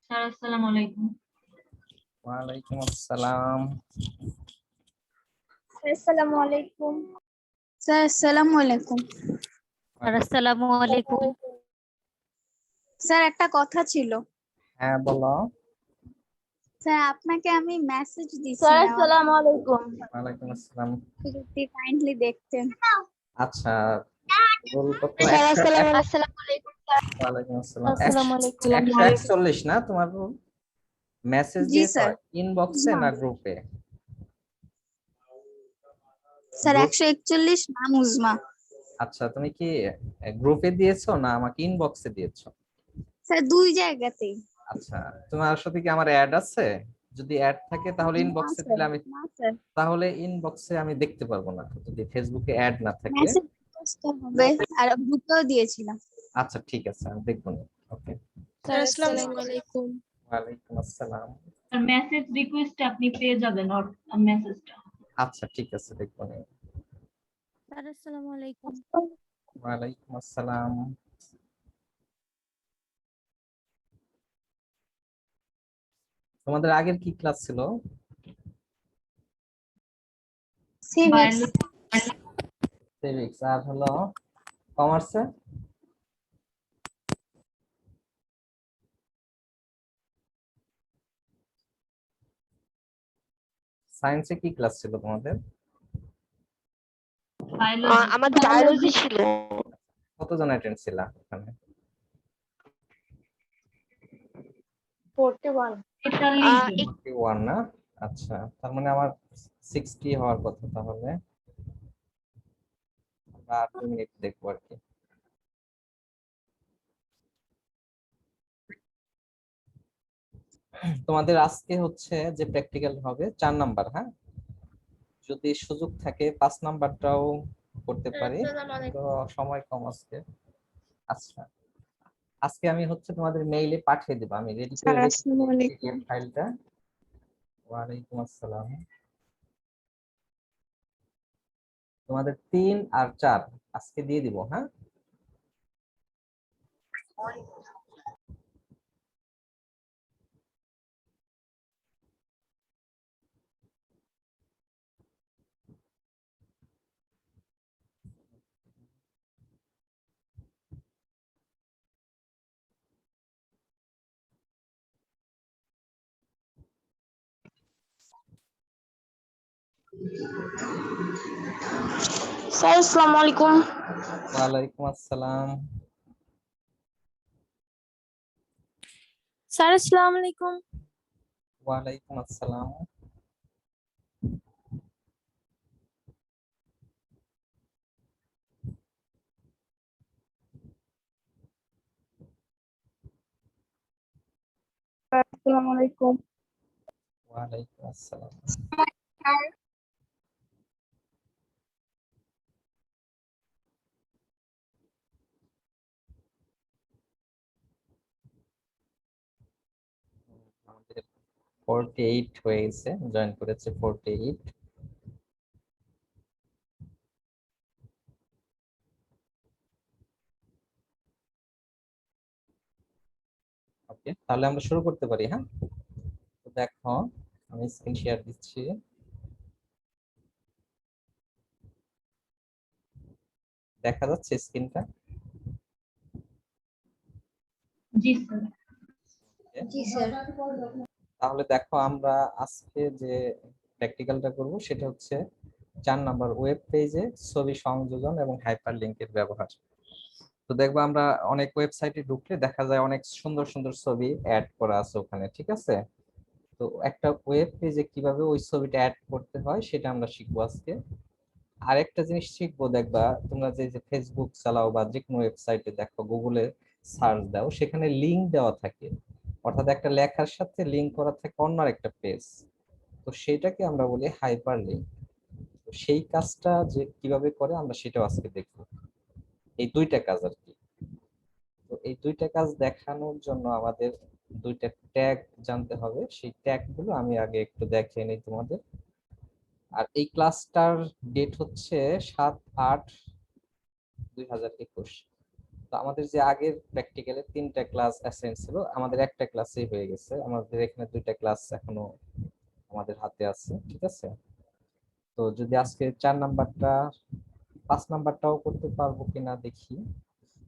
Sir আসসালামু আলাইকুম। ওয়ালাইকুম আসসালাম। আসসালামু আলাইকুম। স্যার আসসালামু আলাইকুম। স্যার আসসালামু আলাইকুম। স্যার একটা কথা ছিল। হ্যাঁ বলো। স্যার আপনাকে আমি মেসেজ স্যার দিয়েছিলাম, আসসালামু আলাইকুম। ওয়ালাইকুম আসসালাম। যদি কাইন্ডলি দেখতেন। আচ্ছা রোল কত? স্যার আসসালামু আলাইকুম স্যার। ওয়ালাইকুম আসসালাম। আসসালামু আলাইকুম। 141 না তোমার রোল? মেসেজ জি দিয়েছো স্যার। ইনবক্সে না গ্রুপে? স্যার 141 নাম উজমা। আচ্ছা তুমি কি গ্রুপে দিয়েছো না আমাকে ইনবক্সে দিয়েছো? স্যার দুই জায়গাতেই। আচ্ছা তোমার সাথে কি আমার অ্যাড আছে? যদি অ্যাড থাকে তাহলে না ইনবক্সে স্যার, দিলে আমি না স্যার, তাহলে ইনবক্সে আমি দেখতে পারবো না যদি ফেসবুকে অ্যাড না থাকে। মেসেজ করতে হবে আর গ্রুপেও দিয়েছিলাম। আচ্ছা ঠিক আছে আমি দেখবো না। ওকে। স্যার আসসালামু আলাইকুম। ওয়ালাইকুম আসসালাম। আর মেসেজ রিকোয়েস্ট আপনি পেয়ে যাবেন মেসেজটা। আচ্ছা ঠিক আছে দেখবো না। স্যার আসসালামু আলাইকুম। ওয়ালাইকুম আসসালাম। তোমাদের আগের কি ক্লাস ছিল? সিভিক্স। সিভিক্স। আর হলো কমার্সে? সায়েন্সে কি ক্লাস ছিল তোমাদের? আমাদের বায়োলজি ছিল। কতজন অ্যাটেন্ড ছিল ওখানে? 41 41 না? আচ্ছা তার মানে আমার 60 হওয়ার কথা তাহলে। আমরা আর 2 মিনিট দেখবো আর কি। তোমাদের আজকে হচ্ছে যে প্র্যাকটিক্যাল হবে 4 নাম্বার। হ্যাঁ যদি সুযোগ থাকে 5 নাম্বারটাও করতে পারি, তো সময় কম আজকে। আচ্ছা আজকে আমি হচ্ছে তোমাদের মেইলে পাঠিয়ে দেব, আমি রেডি করে রেখেছি পিডিএফ ফাইলটা। ওয়ালাইকুম আসসালাম। তোমাদের 3 আর 4 আজকে দিয়ে দিব। হ্যাঁ স্যার আসসালামু আলাইকুম। ওয়ালাইকুম আসসালাম। স্যার আসসালামু আলাইকুম। ওয়ালাইকুম আসসালাম। আসসালামু আলাইকুম। ওয়ালাইকুম আসসালাম। আমাদের 48 হয়ে গেছে, জয়েন করেছে 48। ওকে তাহলে আমরা শুরু করতে পারি। হ্যাঁ তো দেখো আমি স্ক্রিন শেয়ার দিচ্ছি। দেখা যাচ্ছে স্ক্রিনটা? জি স্যার। জি স্যার। তাহলে দেখো আমরা আজকে যে প্র্যাকটিক্যালটা করব সেটা হচ্ছে 4 নাম্বার ওয়েব পেজে ছবি সংযোজন এবং হাইপার লিংকের ব্যবহার। তো দেখবো আমরা অনেক ওয়েবসাইটে ঢুকলে দেখা যায় অনেক সুন্দর সুন্দর ছবি অ্যাড করা আছে ওখানে, ঠিক আছে? তো একটা ওয়েব পেজে কিভাবে ওই ছবিটা অ্যাড করতে হয় সেটা আমরা শিখবো আজকে। আরেকটা জিনিস শিখবো, দেখবা তোমরা যে ফেসবুক চালাও বা যে কোনো ওয়েবসাইটে দেখো, গুগলে সার্চ দাও, সেখানে লিংক দেওয়া থাকে, অর্থাৎ একটা লেখার সাথে লিংক করা থাকে অন্য একটা পেজ। তো সেটাকে আমরা বলি হাইপার লিংক। তো সেই কাজটা যে কিভাবে করে আমরা সেটাও আজকে দেখবো। এই দুইটা কাজ আর কি। তো এই দুইটা কাজ দেখানোর জন্য আমাদের দুইটা ট্যাগ জানতে হবে। সেই ট্যাগ গুলো আমি আগে একটু দেখিয়ে নিই তোমাদের। আর এই ক্লাসটার ডেট হচ্ছে 7/8/2021। তো আমাদের যে আগের প্র্যাকটিক্যালে 3টা ক্লাস অ্যাসাইন ছিল, আমাদের একটা ক্লাসেই হয়ে গেছে। আমাদের এখানে 2টা ক্লাস এখনো আমাদের হাতে আছে, ঠিক আছে। তো যদি আজকে 4 নাম্বারটা 5 নাম্বারটাও করতে পারবো কিনা দেখি।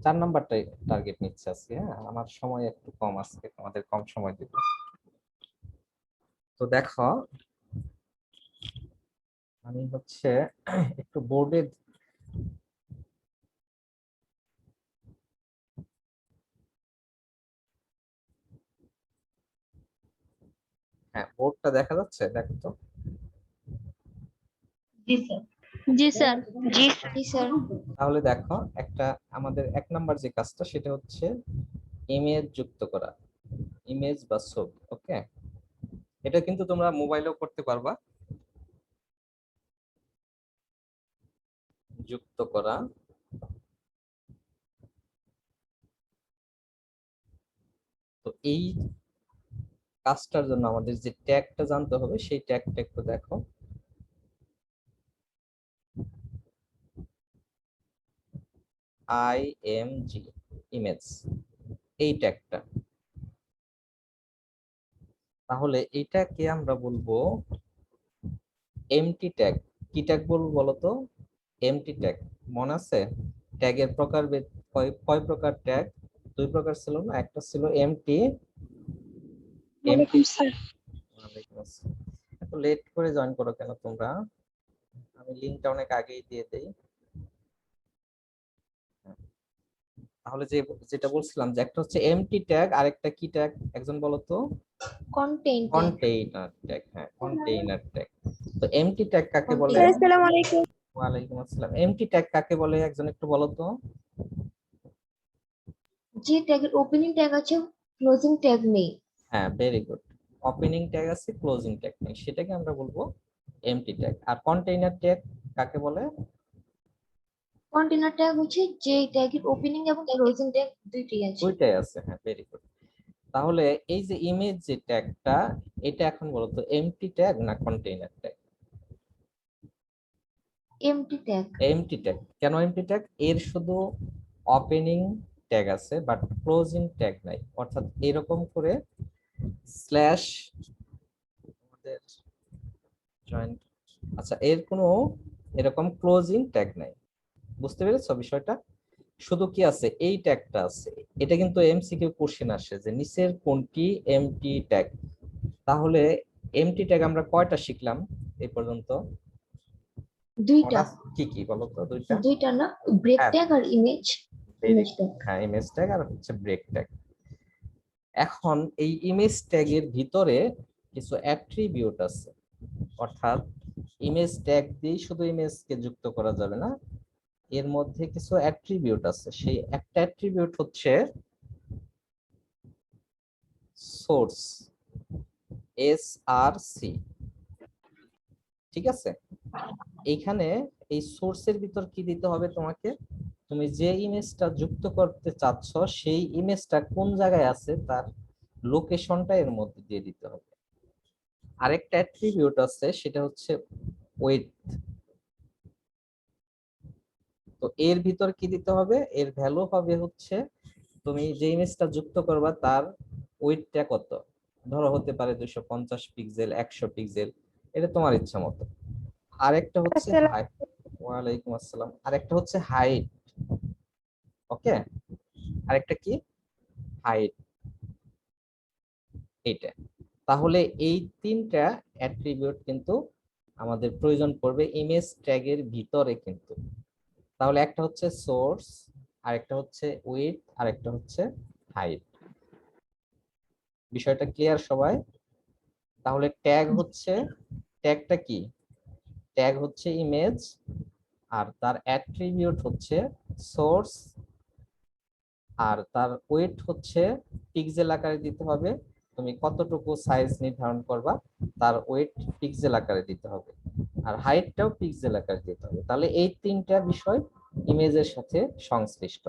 4 নাম্বারটাই টার্গেট নিচ্ছে আজকে। হ্যাঁ, আমার সময় একটু কম আজকে, তোমাদের কম সময় দেব। তো দেখো, আমি হচ্ছে একটু বোর্ডে হ্যাঁ বোর্ডটা দেখা যাচ্ছে, দেখো তো। জি স্যার। জি স্যার। জি জি স্যার। তাহলে দেখো, একটা আমাদের 1 নাম্বার যে কাজটা সেটা হচ্ছে ইমেজ যুক্ত করা, ইমেজ বা ছবি। ওকে, এটা কিন্তু তোমরা মোবাইলেও করতে পারবা। যুক্ত করা, তো এই কাজটার জন্য আমাদের যে ট্যাগটা জানতে হবে, সেই ট্যাগটা একটু দেখো। IMG, ইমেজ, এই ট্যাগটা। তাহলে এইটাকে আমরা বলবো এমটি ট্যাগ। কি ট্যাগ বলবো বলতো? MT tag. মনে আছে ট্যাগের প্রকার কয় কয় প্রকার ট্যাগ? 2 প্রকার ছিল না? একটা ছিল এমটি। MT sir. এত লেট করে জয়েন করো কেন তোমরা? আমি লিংকটা অনেক আগেই দিয়ে দেই। তাহলে যেটা বলছিলাম যে একটা হচ্ছে এমটি ট্যাগ, আরেকটা কি ট্যাগ একজন বলো তো? কন্টেন্ট। Container tag. হ্যাঁ, কন্টেইনার ট্যাগ। তো এমটি ট্যাগ কাকে বলে? আসসালামু আলাইকুম। ওয়ালাইকুম আসসালাম। এমটি ট্যাগ কাকে বলে একজন একটু বলো তো? যে ট্যাগের ওপেনিং ট্যাগ আছে, ক্লোজিং ট্যাগ নেই। হ্যাঁ, ভেরি গুড। ওপেনিং ট্যাগ আছে, ক্লোজিং ট্যাগ নেই, সেটাকে আমরা বলবো এমটি ট্যাগ। আর কন্টেইনার ট্যাগ কাকে বলে? কন্টেনার ট্যাগ হচ্ছে যে ট্যাগের ওপেনিং এবং ক্লোজিং ট্যাগ দুইটাই আছে। দুইটাই আছে। হ্যাঁ, ভেরি গুড। তাহলে এই যে ইমেজ যে ট্যাগটা, এটা এখন বলো তো এমটি ট্যাগ না container tag? MT tag. MT tag. কেন এমটি ট্যাগ? এর শুধু ওপেনিং ট্যাগ আছে বাট ক্লোজিং ট্যাগ নাই। অর্থাৎ এরকম করে স্ল্যাশ আমাদের জয়েন্ট, আচ্ছা, এর কোনো এরকম ক্লোজিং ট্যাগ নাই। বুঝতে পেরেছো বিষয়টা? শুধু কি আছে, এই ট্যাগটা আছে। এটা কিন্তু এমসিকিউ কোশ্চেন আসে যে নিচের কোনটি এমটি ট্যাগ। তাহলে এমটি ট্যাগ আমরা কয়টা শিখলাম এই পর্যন্ত? দুইটা। কি কি বলো তো? দুইটা। দুইটা না, ব্রেক হ্যাঁ, ট্যাগ আর ইমেজ। Image tag. হ্যাঁ, ইমেজ ট্যাগ আর হচ্ছে ব্রেক ট্যাগ। এখন এই ইমেজ ট্যাগের ভিতরে কিছু অ্যাট্রিবিউট আছে। অর্থাৎ ইমেজ ট্যাগ দিয়ে শুধু ইমেজকে যুক্ত করা যাবে না, এর মধ্যে কিছু অ্যাট্রিবিউট আছে। সেই একটা অ্যাট্রিবিউট হচ্ছে সোর্স, SRC। ঠিক আছে, এইখানে এই সোর্সের ভিতর কি দিতে হবে তোমাকে? তুমি যে ইমেজটা যুক্ত করতে চাচ্ছ সেই ইমেজটা কোন জায়গায় আছে তার লোকেশনটা এর মধ্যে দিয়ে দিতে হবে। আরেকটা অ্যাট্রিবিউট আছে, সেটা হচ্ছে ওয়েট। তো এর ভিতর কি দিতে হবে? এর ভ্যালু হবে হচ্ছে তুমি যে ইমেজটা যুক্ত করবা তার ওয়েটটা কত। ধরো হতে পারে 250 পিক্সেল, 100 পিক্সেল, এটা তোমার ইচ্ছা মতো। আরেকটা হচ্ছে হাইট। ওয়ালাইকুম আসসালাম। আরেকটা হচ্ছে হাইট। ওকে, আরেকটা কি? হাইট। এইটা। তাহলে এই 3টা অ্যাট্রিবিউট কিন্তু আমাদের প্রয়োজন পড়বে ইমেজ ট্যাগের ভিতরে কিন্তু। তাহলে একটা হচ্ছে সোর্স, আরেকটা হচ্ছে উইডথ, আরেকটা হচ্ছে হাইট। বিষয়টা ক্লিয়ার সবাই? তাহলে ট্যাগ হচ্ছে, ট্যাগটা কি? ট্যাগ হচ্ছে ইমেজ, আর তার অ্যাট্রিবিউট হচ্ছে সোর্স, আর তার ওয়েট হচ্ছে পিক্সেল আকারে দিতে হবে। তুমি কতটুকু সাইজ নির্ধারণ করবা তার ওয়েট পিক্সেল আকারে দিতে হবে, আর হাইটটাও পিক্সেল আকারে দিতে হবে। তাহলে এই 3টা বিষয় ইমেজের সাথে সংশ্লিষ্ট।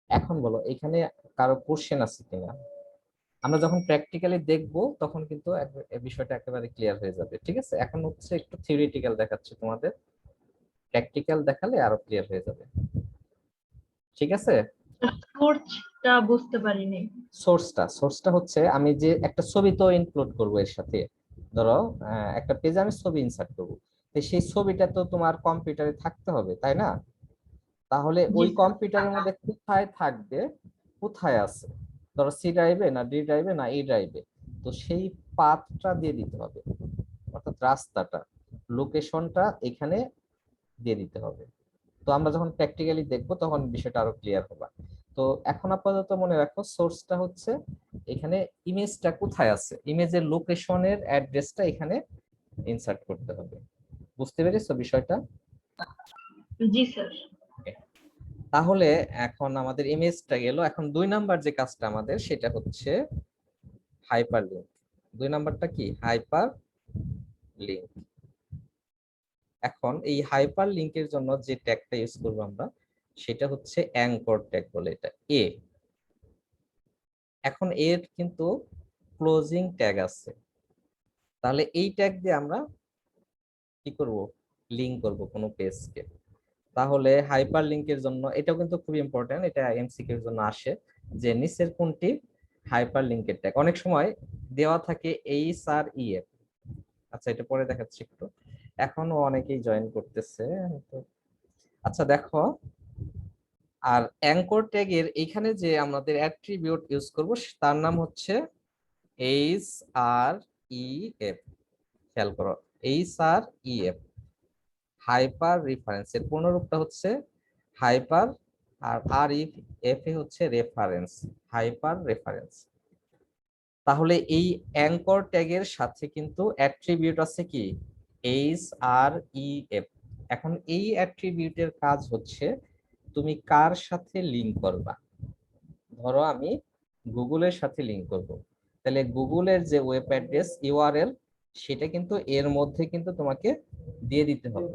এখন বলো এখানে কারো কোশ্চেন আছে কিনা? আমরা যখন প্র্যাকটিক্যালি দেখব তখন কিন্তু এই বিষয়টা একেবারে ক্লিয়ার হয়ে যাবে। ঠিক আছে, এখন হচ্ছে একটু থিওরিটিক্যাল দেখাচ্ছি তোমাদের, প্র্যাকটিক্যাল দেখালে আরো ক্লিয়ার হয়ে যাবে। ঠিক আছে? সোর্সটা বুঝতে পারিনি। সোর্সটা হচ্ছে আমি যে একটা ছবি তো ইনক্লুড করব এর সাথে। ধরো একটা পেজে আমি ছবি ইনসার্ট করব, তো সেই ছবিটা তো তোমার কম্পিউটারে থাকতে হবে, তাই না? তাহলে জি ওই স্যার। কম্পিউটারের মধ্যে কোথায় থাকবে, কোথায় আছে, ধরো সি ড্রাইভে না ডি ড্রাইভে না ই ড্রাইভে, তো সেই পাথটা দিয়ে দিতে হবে, অর্থাৎ রাস্তাটা, লোকেশনটা এখানে দিয়ে দিতে হবে। তো আমরা যখন প্র্যাকটিক্যালি দেখবো তখন বিষয়টা আরো ক্লিয়ার হবে। তো এখন আপাতত মনে রাখো সোর্সটা হচ্ছে এখানে ইমেজটা কোথায় আছে, ইমেজের লোকেশনের অ্যাড্রেসটা এখানে ইনসার্ট করতে হবে। বুঝতে পেরেছো বিষয়টা? জি স্যার। তাহলে এখন আমাদের ইমেজটা গেল, এখন 2 নাম্বার যে কাজটা আমাদের সেটা হচ্ছে হাইপার লিঙ্ক। 2 নাম্বারটা কি? Hyper link. এখন এই হাইপার লিঙ্কের জন্য যে ট্যাগটা ইউজ করবো আমরা সেটা হচ্ছে অ্যাঙ্কর ট্যাগ বলে, এটা এ। এখন এর কিন্তু ক্লোজিং ট্যাগ আছে, তাহলে এই ট্যাগ দিয়ে আমরা কি করব, লিংক করব কোনো পেজকে। তাহলে হাইপার লিংকের জন্য এটাও কিন্তু খুব ইম্পর্টেন্ট, এটা এমসিকিউ এর জন্য আসে যে নিচের কোনটি হাইপার লিংকের ট্যাগ। অনেক সময় দেওয়া থাকে এইচ আর ই এফ। আচ্ছা, এটা পরে দেখাচ্ছি একটু, এখনো অনেকেই জয়েন করতেছে তো। আচ্ছা দেখো, আর অ্যাঙ্কর ট্যাগের এখানে যে আমাদের অ্যাট্রিবিউট ইউজ করব তার নাম হচ্ছে এইচ আর ই এফ। খেয়াল করো, H R E F, hyper reference. এর পূর্ণরূপটা হচ্ছে হাইপার, আর আর ইফ এফ এ হচ্ছে রেফারেন্স, হাইপার রেফারেন্স। তাহলে এই অ্যাঙ্কর ট্যাগের সাথে কিন্তু অ্যাট্রিবিউট আছে কি, এইচ আর ই এফ। এখন এই অ্যাট্রিবিউটের কাজ হচ্ছে তুমি কার সাথে লিংক করবা। ধরো আমি গুগলের সাথে লিংক করব, তাহলে গুগলের যে ওয়েব অ্যাড্রেস ইউআরএল সেটা কিন্তু এর মধ্যে কিন্তু তোমাকে দিয়ে দিতে হবে।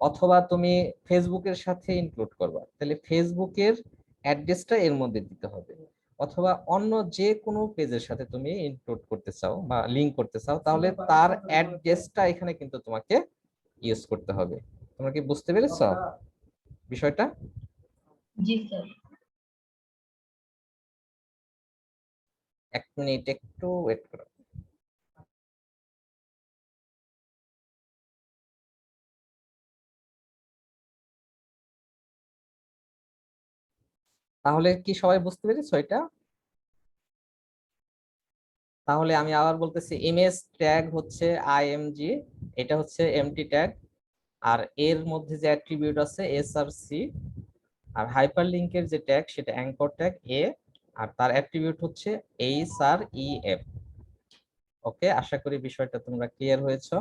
অথবা তুমি ফেসবুকের সাথে ইনক্লুড করবা, তাহলে ফেসবুকের অ্যাড্রেসটা এর মধ্যে দিতে হবে। অথবা অন্য যে কোনো পেজের সাথে তুমি ইনক্লুড করতে চাও বা লিংক করতে চাও, তাহলে তার অ্যাড্রেসটা এখানে কিন্তু তোমাকে ইউজ করতে হবে। তোমরা কি বুঝতে পেরেছো বিষয়টা? জি স্যার। 1 মিনিট একটু ওয়েট করো। তাহলে কি সবাই বুঝতে পেরেছো এটা? তাহলে আমি আবার বলতেছি, ইমেজ ট্যাগ হচ্ছে আইএমজি, এটা হচ্ছে এমটি ট্যাগ, আর এর মধ্যে যে অ্যাট্রিবিউট আছে এস আর সি, আর হাইপার লিংকের যে ট্যাগ সেটা অ্যাঙ্কর ট্যাগ এ, আর তার অ্যাট্রিবিউট হচ্ছে এইচ আর ই এফ। ওকে, আশা করি বিষয়টা তোমরা ক্লিয়ার হয়েছো।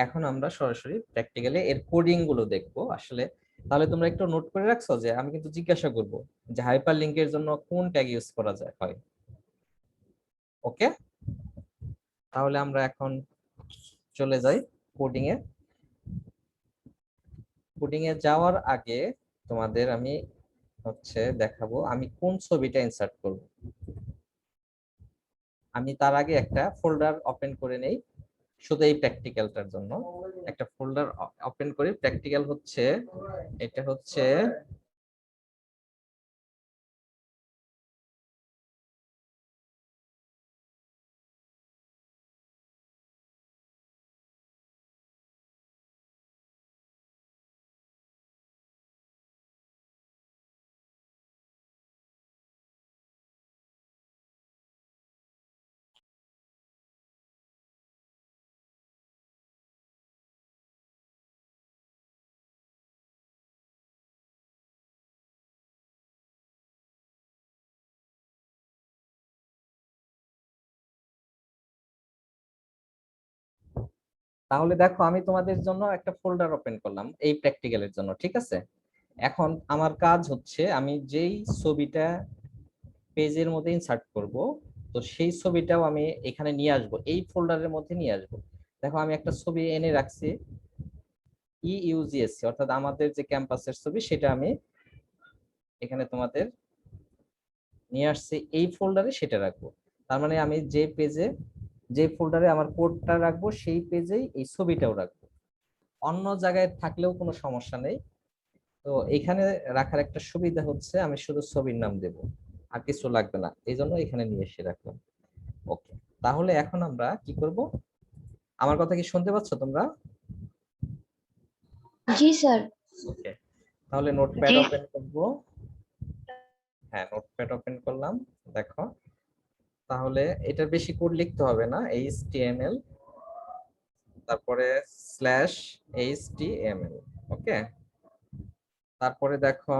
এখন আমরা সরাসরি প্র্যাকটিক্যালি এর কোডিং গুলো দেখবো আসলে। তাহলে তোমরা একটু নোট করে রাখছো যে আমি কিন্তু জিজ্ঞাসা করব যে হাইপার লিংকের জন্য কোন ট্যাগ ইউজ করা যায় হয়। ওকে, তাহলে আমরা এখন চলে যাই কোডিং এ। কোডিং এ যাওয়ার আগে তোমাদের আমি দেখাবো আমি কোন ছবিটা ইনসার্ট করব। আমি তার আগে একটা ফোল্ডার ওপেন করে নেই, শুধু এই প্র্যাকটিক্যালটার জন্য একটা ফোল্ডার ওপেন করি। প্র্যাকটিক্যাল হচ্ছে, এটা হচ্ছে তাহলে দেখো আমি তোমাদের জন্য একটা ফোল্ডার ওপেন করলাম এই প্র্যাকটিক্যালের জন্য, ঠিক আছে? এখন আমার কাজ হচ্ছে আমি যেই ছবিটা পেজের মধ্যে ইনসার্ট করব, তো সেই ছবিটাও আমি এখানে নিয়ে আসব, এই ফোল্ডারের মধ্যে নিয়ে আসব। দেখো আমি একটা ছবি এনে রাখছি ইউজিএসসি, অর্থাৎ আমাদের যে ক্যাম্পাসের ছবি, সেটা আমি এখানে তোমাদের নিয়ে আসছি এই ফোল্ডারে, সেটা রাখবো। তার মানে আমি যে পেজে, যে ফোল্ডারে আমার কোডটা রাখবো সেই পেজেই এই ছবিটাও রাখবো। অন্য জায়গায় থাকলেও কোনো সমস্যা নেই, তো এখানে রাখার একটা সুবিধা হচ্ছে আমি শুধু ছবির নাম দেব, আর কিছু লাগবে না, এই জন্য এখানে নিয়ে এসে রাখলাম। ওকে, তাহলে এখন আমরা কি করব? আমার কথা কি শুনতে পাচ্ছ তোমরা? জি স্যার। ওকে, তাহলে নোটপ্যাড জি। ওপেন করব। হ্যাঁ, নোটপ্যাড ওপেন করলাম। দেখো, তাহলে এটা বেশি কোড লিখতে হবে না, HTML তারপরে /HTML। ওকে, তারপরে দেখো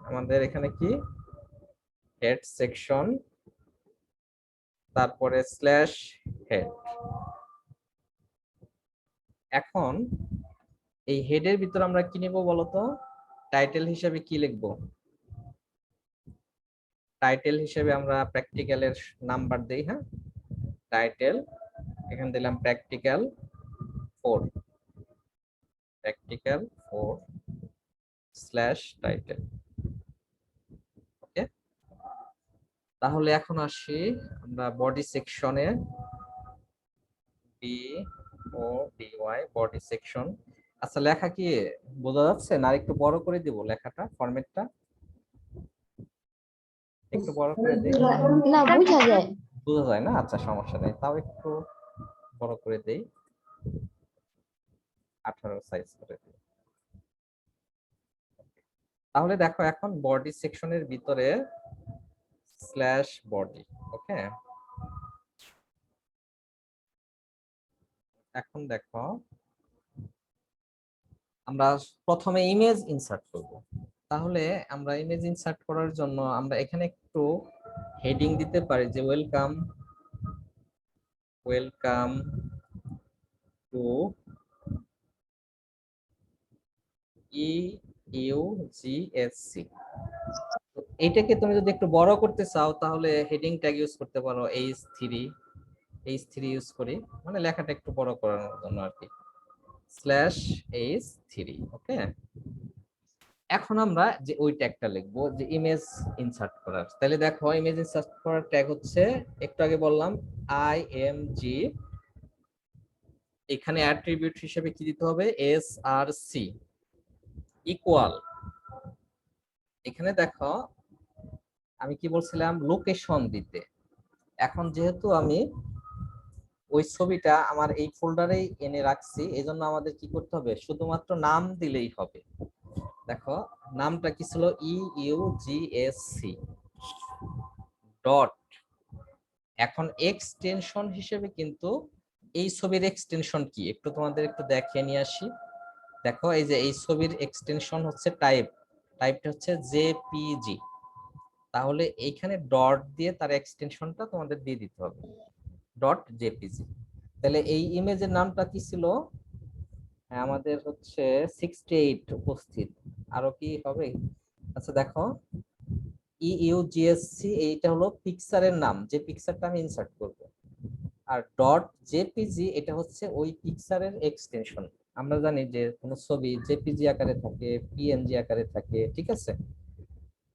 আমাদের এখানে কি হেড সেকশন, তারপরে /হেড। এখন এই হেডের ভিতর আমরা কি নিব বলতো? টাইটেল হিসেবে কি লিখব? টাইটেল হিসেবে আমরা প্র্যাকটিক্যালের নাম্বার দেই। হ্যাঁ, টাইটেল এখানে দিলাম প্র্যাকটিক্যাল 4, প্র্যাকটিক্যাল 4/টাইটেল। ওকে, তাহলে এখন আসি আমরা বডি সেকশনে, BODY বডি সেকশন। আচ্ছা, লেখা কি বোঝা যাচ্ছে না? একটু বড় করে দিব লেখাটা, ফরম্যাটটা একটু বড় করে দেই। না, বোঝা যায়। বোঝা যায় না? আচ্ছা, সমস্যা নেই, তাও একটু বড় করে দেই, 18 সাইজ করে দিই। তাহলে দেখো এখন বডি সেকশনের ভিতরে /বডি। ওকে, এখন দেখো আমরা প্রথমে ইমেজ ইনসার্ট করব। তাহলে আমরা ইমেজ ইনসার্ট করার জন্য আমরা এখানে একটু হেডিং দিতে পারি যে ওয়েলকাম টু EUGSC। এইটাকে তুমি যদি একটু বড় করতে চাও তাহলে হেডিং ট্যাগ ইউজ করতে পারো H3 ইউজ করি, মানে লেখাটা একটু বড় করানোর জন্য আর কি, /H3। ওকে, এখন আমরা যে ওই ট্যাগটা লিখবো যে ইমেজ ইনসার্ট করার। তাহলে দেখো ইমেজ ইনসার্ট করার ট্যাগ হচ্ছে, একটু আগে বললাম IMG, এখানে অ্যাট্রিবিউট হিসেবে কি দিতে হবে? SRC ইকুয়াল, এখানে দেখো আমি কি বলছিলাম, লোকেশন দিতে। এখন যেহেতু আমি ওই ছবিটা আমার এই ফোল্ডারেই এনে রাখছি, এজন্য আমাদের কি করতে হবে? শুধুমাত্র নাম দিলেই হবে। দেখো নামটা কি ছিল? EUGSC dot. এখন এক্সটেনশন হিসেবে কিন্তু এই ছবির এক্সটেনশন কি একটু তোমাদের একটু দেখিয়ে নিয়ে আসি। দেখো এই যে এই ছবির এক্সটেনশন হচ্ছে টাইপটা হচ্ছে JPG। তাহলে এইখানে ডট দিয়ে তার এক্সটেনশনটা তোমাদের দিয়ে দিতে হবে, .jpg। তাহলে এই ইমেজের নামটা কি ছিল? হ্যাঁ, আমাদের হচ্ছে 68 উপস্থিত, আরো কি হবে? আচ্ছা দেখো, EUGSC এইটা হলো পিকচারের নাম, যে পিকচারটা আমি ইনসার্ট করব, আর .jpg এটা হচ্ছে ওই পিকচারের এক্সটেনশন। আমরা জানি যে কোনো ছবি জেপিজি আকারে থাকে, PNG আকারে থাকে, ঠিক আছে?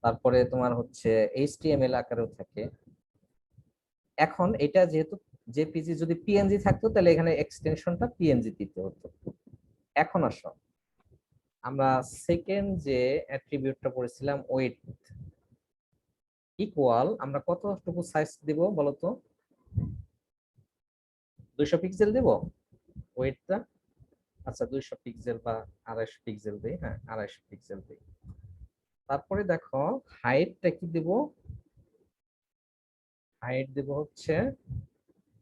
তারপরে তোমার হচ্ছে HTML আকারেও থাকে। এখন এটা যেহেতু জেপিজি, যদি PNG থাকতো তাহলে এখানে এক্সটেনশনটা PNG দিতে হতো। এখন আসো আমরা সেকেন্ড যে অ্যাট্রিবিউটটা পড়েছিলাম ওয়েট ইকুয়াল, আমরা কতটুকু সাইজ দিব বলতো? 200 পিক্সেল দেব ওয়েটটা। আচ্ছা 200 পিক্সেল বা 250 পিক্সেল দেই। হ্যাঁ, 250 পিক্সেল দেই। তারপরে দেখো হাইটটা কি দেব? হাইট দেব হচ্ছে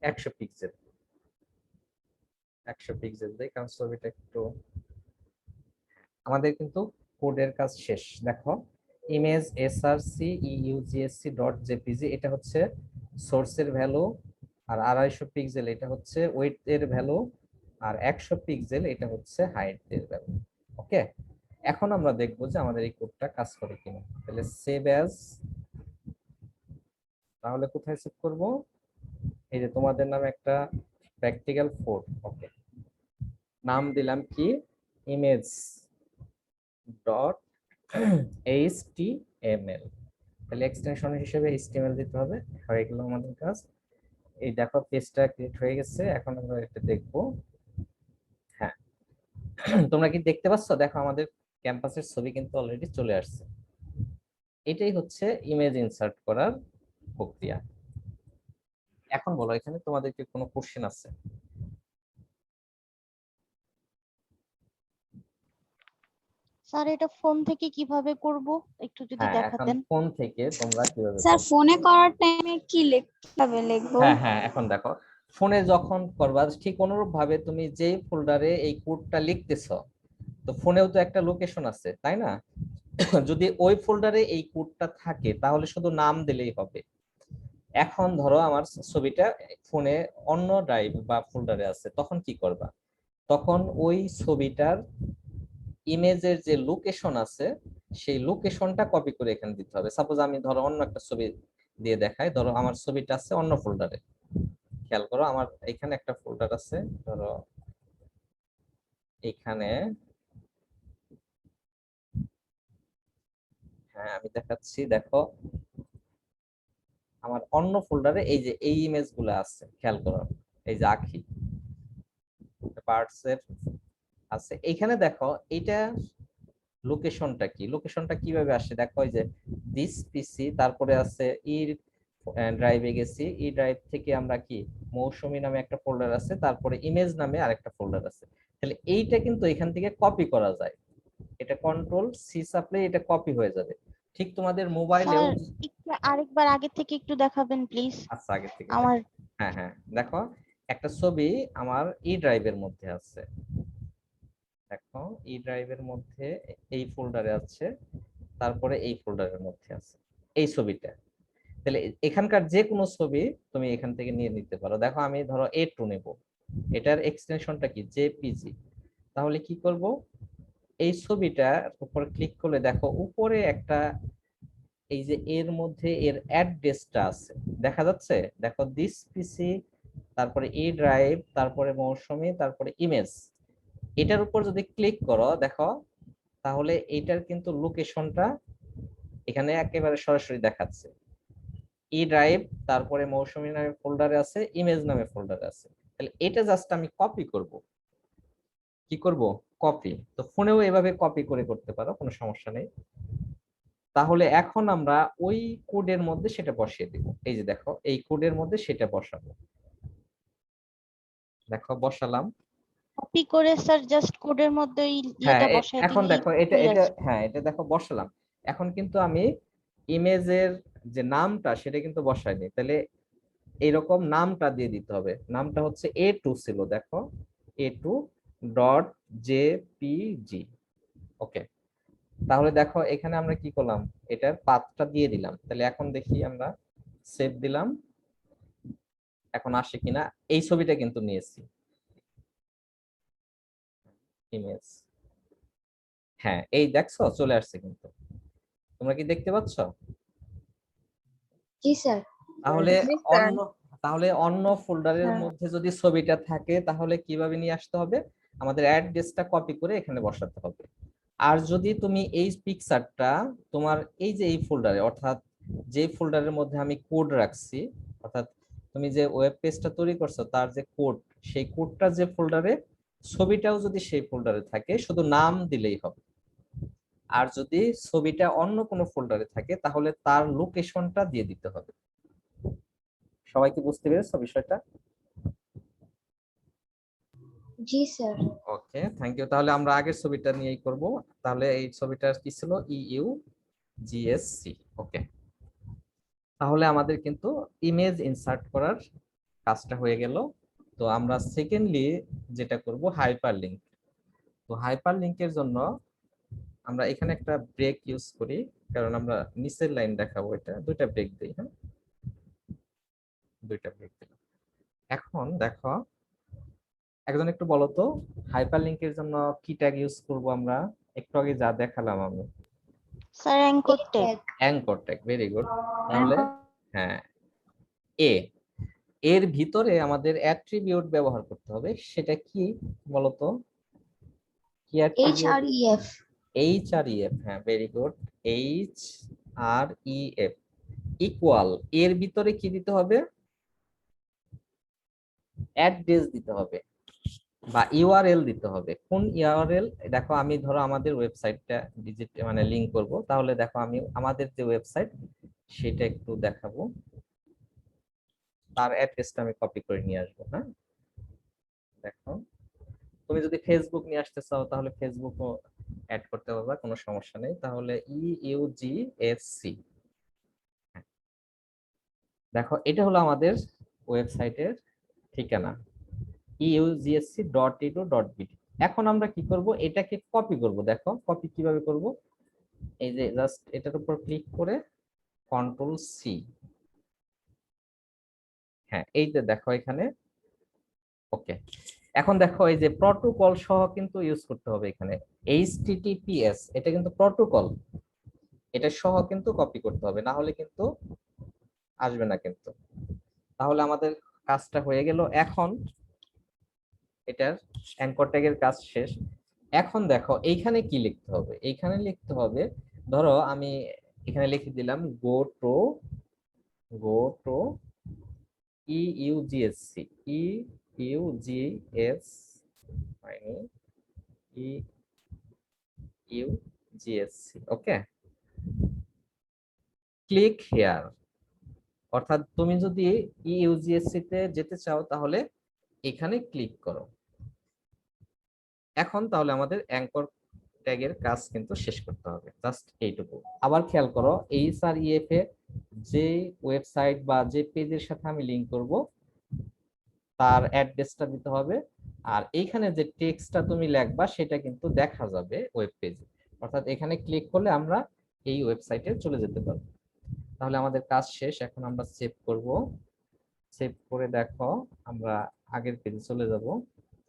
100 পিক্সেল। 100 পিক্সেল দেই কারণ ছবিটা একটু, আমাদের কিন্তু কোডের কাজ শেষ। দেখো ইমেজ src eugsc.jpg এটা হচ্ছে সোর্সের ভ্যালু, আর 250 পিক্সেল এটা হচ্ছে ওয়েট এর ভ্যালু, আর 100 পিক্সেল এটা হচ্ছে হাইট এর ভ্যালু। ওকে, এখন আমরা দেখবো যে আমাদের এই কোডটা কাজ করে কিনা। তাহলে সেভ অ্যাজ, তাহলে কোথায় সেভ করব? এই যে তোমাদের নামে একটা প্র্যাকটিক্যাল 4। ওকে, নাম দিলাম কি? Image dot HTML। তাহলে এক্সটেনশন হিসেবে HTML দিতে হবে। হয়ে গেল আমাদের কাজ। এই দেখো পেজটা ক্রিয়েট হয়ে গেছে, এখন আমরা এটা দেখবো। হ্যাঁ, তোমরা কি দেখতে পাচ্ছ? দেখো আমাদের ক্যাম্পাসের ছবি কিন্তু অলরেডি চলে আসছে। এটাই হচ্ছে ইমেজ ইনসার্ট করার প্রক্রিয়া। এখন বলো, এখানে তোমাদের কি কোনো কোশ্চেন আছে? স্যার এটা ফোন থেকে কিভাবে করব একটু যদি হ্যাঁ, এখন দেখাতেন। ফোন থেকে তোমরা কিভাবে স্যার করবে? ফোনে করার টাইমে কি কিভাবে লিখবো? হ্যাঁ হ্যাঁ, এখন দেখো, ফোনে যখন করবা ঠিক অনুরূপ ভাবে তুমি যেই ফোল্ডারে এই কোডটা লিখতেছো, তো ফোনেও তো একটা লোকেশন আছে, তাই না? যদি ওই ফোল্ডারে এই কোডটা থাকে তাহলে শুধু নাম দিলেই হবে। এখন ধরো আমার ছবিটা ফোনে অন্য ড্রাইভ বা ফোল্ডারে আছে, তখন কি করবা? তখন ওই ছবিটার ইমেজের যে লোকেশন আছে সেই লোকেশনটা কপি করে এখানে দিতে হবে। সাপোজ আমি ধরো অন্য একটা ছবি দিয়ে দেখাই। ধরো আমার ছবিটা আছে অন্য ফোল্ডারে, খেয়াল করো আমার এখানে একটা ফোল্ডার আছে, ধরো এখানে, হ্যাঁ আমি দেখাচ্ছি, দেখো আমার অন্য ফোল্ডারে এই যে এই ইমেজ গুলো আছে, খেয়াল করো, এই যে আঁখি পার্টস এর আছে এখানে। দেখো এটা লোকেশনটা কি, লোকেশনটা কিভাবে আসে দেখো, এই যে দিস পিসি, তারপরে আছে ই ড্রাইভে গেছি, ই ড্রাইভ থেকে আমরা কি মৌসুমী নামে একটা ফোল্ডার আছে, তারপরে ইমেজ নামে আরেকটা ফোল্ডার আছে। তাহলে এইটা কিন্তু এখান থেকে কপি করা যায়, এটা কন্ট্রোল সি চাপলে এটা কপি হয়ে যাবে। ঠিক তোমাদের মোবাইলেও। স্যার একটু আরেকবার আগে থেকে একটু দেখাবেন প্লিজ। আচ্ছা, আগে থেকে আমার হ্যাঁ হ্যাঁ, দেখো একটা ছবি আমার ই ড্রাইভের মধ্যে আছে, দেখো ই ড্রাইভের মধ্যে এই ফোল্ডারে আছে, তারপরে এই ফোল্ডারের মধ্যে আছে এই ছবিটা। তাহলে এখানকার যে কোনো ছবি তুমি এখান থেকে নিয়ে নিতে পারো। দেখো আমি ধরো A2 নেব, এটার এক্সটেনশনটা কি জেপিজি। তাহলে কি করব, এই ছবিটার উপর ক্লিক করলে দেখো উপরে একটা এই যে এর মধ্যে এর অ্যাড্রেসটা আছে, দেখা যাচ্ছে, দেখো দিস পিসি, তারপরে ই ড্রাইভ, তারপরে মৌসুমী, তারপরে ইমেজ। এটার উপর যদি ক্লিক করো দেখো, তাহলে এটার কিন্তু লোকেশনটা এখানে একেবারে সরাসরি দেখাচ্ছে। ই ড্রাইভ, তারপরে মৌসুমী নামে ফোল্ডারে আছে, ইমেজ নামে ফোল্ডারে আছে। তাহলে এটা জাস্ট আমি কপি করব। কি করব? কপি। তো ফোনেও এভাবে কপি করে করতে পারো, কোনো সমস্যা নেই। তাহলে এখন আমরা ওই কোডের মধ্যে সেটা বসিয়ে দিব। এই যে দেখো এই কোডের মধ্যে সেটা বসাবো, দেখো বসালাম। কপি করে স্যার জাস্ট কোডের মধ্যে এই হ্যাঁ ইয়েটা বসায় এখন দিলেই দেখো এটা হয়ে এটা আসবে। হ্যাঁ এটা দেখো বসালাম। এখন কিন্তু আমি ইমেজের যে নামটা সেটা কিন্তু বসাইনি, তাহলে এইরকম নামটা দিয়ে দিতে হবে। নামটা হচ্ছে A2 ছিল, দেখো A2.jpg। ওকে, তাহলে দেখো এখানে আমরা কি করলাম, এটার পাথটা দিয়ে দিলাম। তাহলে এখন দেখি আমরা সেভ দিলাম, এখন আসে কিনা। এই ছবিটা কিন্তু নিয়েছি ইমেজ, হ্যাঁ এই দেখছো চলে আসছে কিন্তু, তোমরা কি দেখতে পাচ্ছ? জি স্যার। তাহলে জি, স্যার। অন্য ফোল্ডারের হ্যাঁ। মধ্যে যদি ছবিটা থাকে তাহলে কিভাবে নিয়ে আসতে হবে, আমাদের অ্যাড্রেসটা কপি করে এখানে বসাতে হবে। আর যদি তুমি এই পিকচারটা তোমার এই যে এই ফোল্ডারে, অর্থাৎ যে ফোল্ডারের মধ্যে আমি কোড রাখছি, অর্থাৎ তুমি যে ওয়েব পেজটা তৈরি করছো তার যে কোড, সেই কোডটা যে ফোল্ডারে, ছবিটাও যদি সেই ফোল্ডারে থাকে শুধু নাম দিলেই হবে। আর যদি ছবিটা অন্য কোনো ফোল্ডারে থাকে তাহলে তার লোকেশনটা দিয়ে দিতে হবে। সবাই কি বুঝতে পেরেছো বিষয়টা? জি স্যার। Okay, thank you. তাহলে আমরা আগের ছবিটা নিয়েই করব। তাহলে এই ছবিটা কি ছিল? EUGSC। ওকে, তাহলে আমাদের কিন্তু ইমেজ ইনসার্ট করার কাজটা হয়ে গেল। তো আমরা সেকেন্ডলি যেটা করব হাইপার লিংক। তো হাইপার লিংকের জন্য আমরা এখানে একটা ব্রেক ইউজ করি, কারণ আমরা নিচের লাইন দেখাবো। এটা দুইটা ব্রেক দিই, হ্যাঁ দুইটা ব্রেক দিলাম। এখন দেখো একজন একটু বলো তো, হাইপার লিংকের জন্য কি ট্যাগ ইউজ করব আমরা? একটু আগে যা দেখালাম আমি, sir anchor tag. Anchor tag, very good. তাহলে হ্যাঁ এ এর ভিতরে আমাদের অ্যাট্রিবিউট ব্যবহার করতে হবে, সেটা কি বলতো? কি অ্যাট্রিবিউট? HREF। HREF, হ্যাঁ ভেরি গুড। HREF ইকুয়াল, এর ভিতরে কি দিতে হবে? অ্যাড্রেস দিতে হবে। বা ইউআরএল দিতে হবে। কোন ইউআরএল? দেখো আমি ধরো আমাদের ওয়েবসাইটটা মানে লিংক করব, তাহলে দেখো আমি আমাদের যে ওয়েবসাইট সেটা একটু দেখাবো, তার অ্যাড্রেসটা আমি কপি করে নিয়ে আসবো। হ্যাঁ, দেখো তুমি যদি ফেসবুক নিয়ে আসতে চাও তাহলে ফেসবুকও অ্যাড করতে পারবা, কোনো সমস্যা নেই। তাহলে EUGSC, দেখো এটা হলো আমাদের ওয়েবসাইটের ঠিকানা eugsc.edu.bt। এখন আমরা কি করব, এটাকে কপি করব। দেখো কপি কিভাবে করব, এই যে জাস্ট এটার উপর ক্লিক করে Ctrl+C। হ্যাঁ, এই যে দেখো এখানে ওকে। এখন দেখো এই যে প্রটোকল সহ কিন্তু ইউজ করতে হবে এখানে, HTTPS, এটা কিন্তু প্রটোকল, এটা সহ কিন্তু কপি করতে হবে, না হলে কিন্তু আসবে না কিন্তু। তাহলে আমাদের কাজটা হয়ে গেল। এখন এটার অ্যাঙ্কর ট্যাগের কাজ শেষ। এখন দেখো এইখানে কি লিখতে হবে, এইখানে লিখতে হবে, ধরো আমি এখানে লিখে দিলাম go to EUGSC, EUGS মানে EUGSC, ওকে। ক্লিক হেয়ার, অর্থাৎ তুমি যদি EUGSC তে যেতে চাও তাহলে এখানে ক্লিক করো। এখন তাহলে আমাদের অ্যাঙ্কর ট্যাগের কাজ কিন্তু শেষ করতে হবে, জাস্ট এইটুকু। আবার খেয়াল করো, HREF এ যে ওয়েবসাইট বা যে পেজের সাথে আমি লিংক করব তার অ্যাড্রেসটা দিতে হবে, আর এইখানে যে টেক্সটটা তুমি লিখবা সেটা কিন্তু দেখা যাবে ওয়েব পেজে, অর্থাৎ এখানে ক্লিক করলে আমরা এই ওয়েবসাইটে চলে যেতে পারবো। তাহলে আমাদের কাজ শেষ। এখন আমরা সেভ করব, সেভ করে দেখো আমরা আগের পেজে চলে যাব।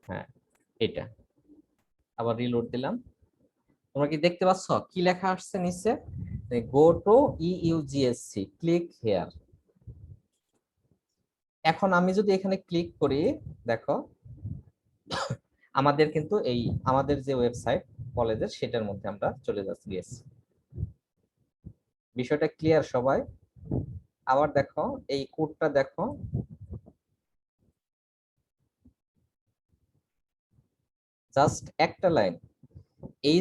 হ্যাঁ, এটা আবার রিলোড দিলাম। তোমরা কি দেখতে পাচ্ছ কি লেখা আসছে নিচে? Go to EUGSC, click here. এখন আমি যদি এখানে ক্লিক করি, দেখো আমাদের কিন্তু এই আমাদের যে ওয়েবসাইট কলেজের সেটার মধ্যে আমরা চলে যাচ্ছি। বিষয়টা ক্লিয়ার সবাই? আবার দেখো এই কোডটা দেখো, জাস্ট একটা লাইন।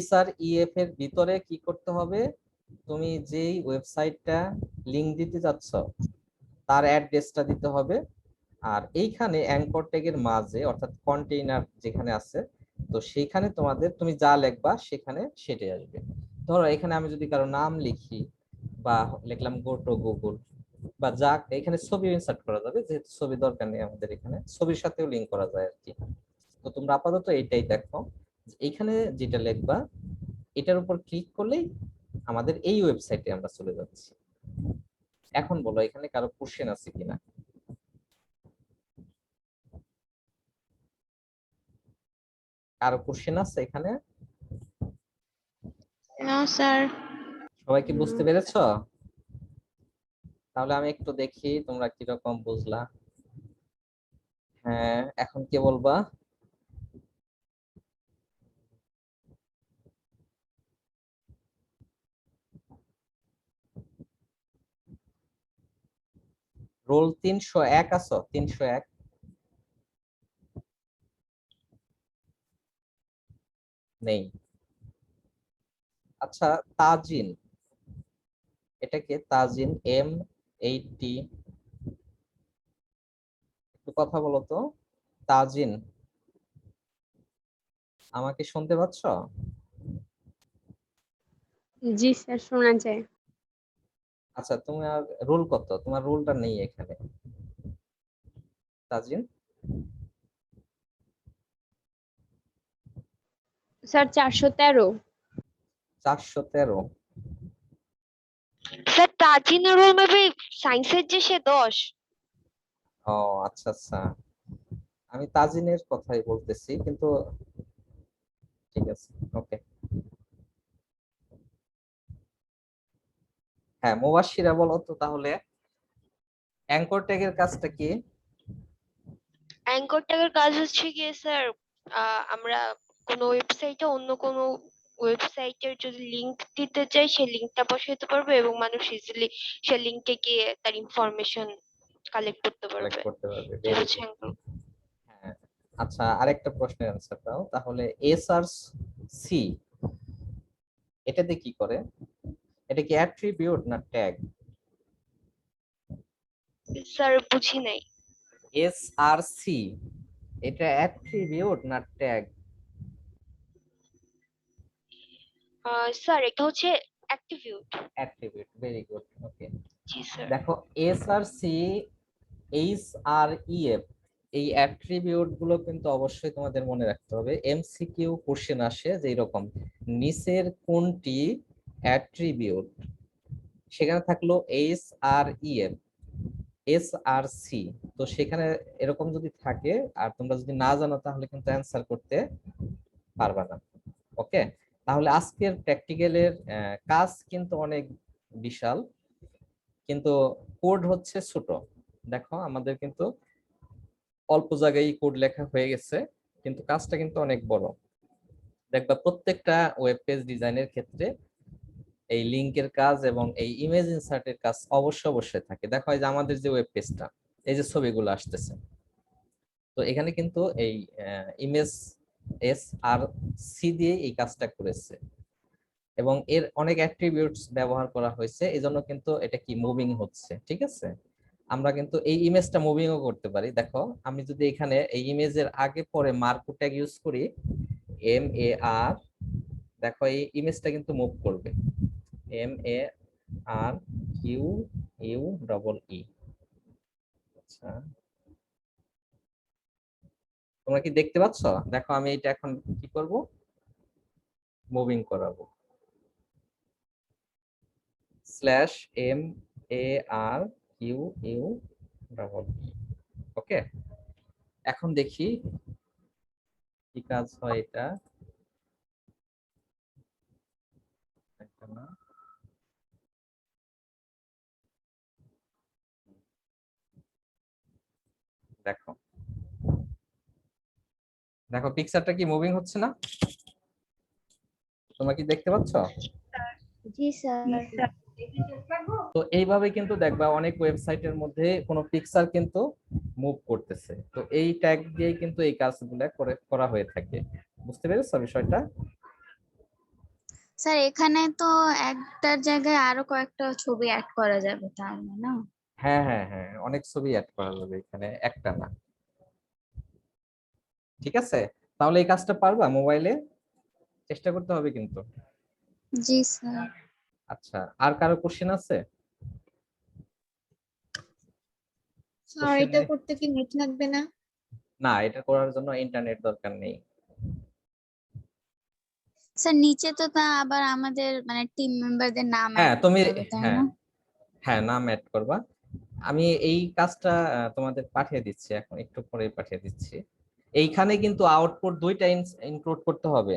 HREF এর ভিতরে কি করতে হবে, তুমি যেই ওয়েবসাইটটা লিংক দিতে যাচ্ছ তার অ্যাড্রেসটা দিতে হবে, আর এইখানে অ্যাঙ্কর ট্যাগের মাঝে অর্থাৎ কন্টেইনার যেখানে আছে, তো সেইখানে তুমি যা লিখবা সেখানে সেটাই আসবে। ধরো এখানে আমি যদি কারো নাম লিখি বা লিখলাম গো টু গুগল, বা যা, এখানে ছবি ইনসার্ট করা যাবে, যেহেতু ছবি দরকার নেই আমাদের, এখানে ছবির সাথেও লিংক করা যায় আর কি। তো তোমরা আপাতত এইটাই দেখো, এইখানে যেটা লিখবা এটার উপর ক্লিক করলেই আমাদের এই ওয়েবসাইটে আমরা চলে যাচ্ছি। এখন বলো এখানে কারো কোশ্চেন আছে কিনা? কারো কোশ্চেন আছে এখানে? না স্যার। সবাই কি বুঝতে পেরেছো? তাহলে আমি একটু দেখি তোমরা কিরকম বুঝলা। হ্যাঁ, এখন কি বলবা? রোল 301 আছো? 301 নেই? আচ্ছা, তাজিন, এটাকে তাজিন M80, একটু কথা বলো তো। তাজিন, আমাকে শুনতে পাচ্ছ? জি স্যার, শোনা যায়। আচ্ছা, তোমার রোল কত? তোমার রোলটা নেই এখানে তাজিন। স্যার 413। 413? স্যার তাজিনের রোল মেবি সায়েন্সের যে সে 10। ও আচ্ছা আচ্ছা, আমি তাজিনের কথাই বলতেছি, কিন্তু ঠিক আছে, ওকে। হ্যাঁ, মুবাশশিরা বলো তো তাহলে অ্যাঙ্কর ট্যাগের কাজটা কি? অ্যাঙ্কর ট্যাগের কাজ হচ্ছে গিয়ে স্যার, আমরা কোনো ওয়েবসাইটে অন্য কোনো ওয়েবসাইটের যদি লিংক দিতে চাই সেই লিংকটা বসাতে পারবে এবং মানুষ ইজিলি সেই লিংকে গিয়ে তার ইনফরমেশন কালেক্ট করতে কালেক্ট পারবে। করতে পারবে, এটা ভেরি হচ্ছে গুড। anchor। হ্যাঁ, আচ্ছা, আরেকটা প্রশ্নের অ্যান্সার দাও তাহলে। এস আর সি এটাতে কি করে? এটা কি অ্যাট্রিবিউট না ট্যাগ? স্যার বুঝি নাই। এস আর সি এটা অ্যাট্রিবিউট না ট্যাগ? স্যার এটা হচ্ছে অ্যাট্রিবিউট। অ্যাট্রিবিউট, ভেরি গুড, ওকে। জি স্যার। দেখো এস আর সি, এইচ আর ইএফ, এই অ্যাট্রিবিউট গুলো কিন্তু অবশ্যই তোমাদের মনে রাখতে হবে। এমসিকিউ কোশ্চেন আসে যে এরকম, নিচের কোনটি অ্যাট্রিবিউট, সেখানে থাকলো এইচ আর ইএফ, এস আর সি। তো সেখানে এরকম যদি থাকে আর তোমরা যদি না জানো তাহলে কিন্তু অ্যান্সার করতে পারবা না। ওকে, তাহলে আজকের প্র্যাকটিক্যালের কাজ কিন্তু অনেক বিশাল, কিন্তু কোড হচ্ছে ছোট। দেখো আমাদের কিন্তু অল্প জায়গায় কোড লেখা হয়ে গেছে, কিন্তু কাজটা কিন্তু অনেক বড়। দেখবা প্রত্যেকটা ওয়েব পেজ ডিজাইনের ক্ষেত্রে এই লিংকের কাজ এবং এই ইমেজ ইনসার্টের কাজ অবশ্যই থাকে। দেখো এই যে আমাদের যে ওয়েব পেজটা, এই যে ছবিগুলো আসতেছে, তো এখানে কিন্তু এই ইমেজ এস আর সি দিয়ে এই কাজটা করেছে এবং এর অনেক অ্যাট্রিবিউটস ব্যবহার করা হয়েছে, এজন্য কিন্তু এটা কি মুভিং হচ্ছে। ঠিক আছে, আমরা কিন্তু এই ইমেজটা মুভিংও করতে পারি। দেখো আমি যদি এখানে এই ইমেজের আগে পরে মার্কো ট্যাগ ইউজ করি, এম এ আর, দেখো এই ইমেজটা কিন্তু মুভ করবে, M A R Q U double E. আচ্ছা, তোমরা কি দেখতে পাচ্ছ? দেখো আমি এটা এখন কি করব, মুভিং করাবো, slash M A R Q U double E. ওকে, এখন দেখি কি কাজ হয়। এটা একটা না, দেখো দেখো পিকচারটা কি মুভিং হচ্ছে না? তোমরা কি দেখতে পাচ্ছ? জি স্যার। তো এইভাবে কিন্তু দেখবা অনেক ওয়েবসাইটের মধ্যে কোনো পিকচার কিন্তু মুভ করতেছে, তো এই ট্যাগ দিয়ে কিন্তু এই কাজগুলো করা হয়ে থাকে। বুঝতে পেরেছো বিষয়টা? স্যার এখানে তো একটার জায়গায় আরো কয়েকটা ছবি অ্যাড করা যাবে তাহলে না? হ্যাঁ হ্যাঁ হ্যাঁ, অনেক ছবি অ্যাড করা যাবে এখানে, একটা না। ঠিক আছে, তাহলে এই কাজটা পারবা মোবাইলে? চেষ্টা করতে হবে কিন্তু। জি স্যার। আচ্ছা, আর কারো কোশ্চেন আছে? স্যার Question এটা নেই? করতে কি নেট লাগবে না? না, এটা করার জন্য ইন্টারনেট দরকার নেই। স্যার নিচে তো তা আবার আমাদের মানে টিম মেম্বারদের নাম হ্যাঁ অ্যাড তুমি, করতে হবে তাই হ্যাঁ না? হ্যাঁ নাম অ্যাড করবা। আমি এই কাজটা তোমাদের পাঠিয়ে দিচ্ছি, এখন একটু পরে পাঠিয়ে দিচ্ছি। এইখানে কিন্তু আউটপুট দুইটা ইনক্লুড করতে হবে।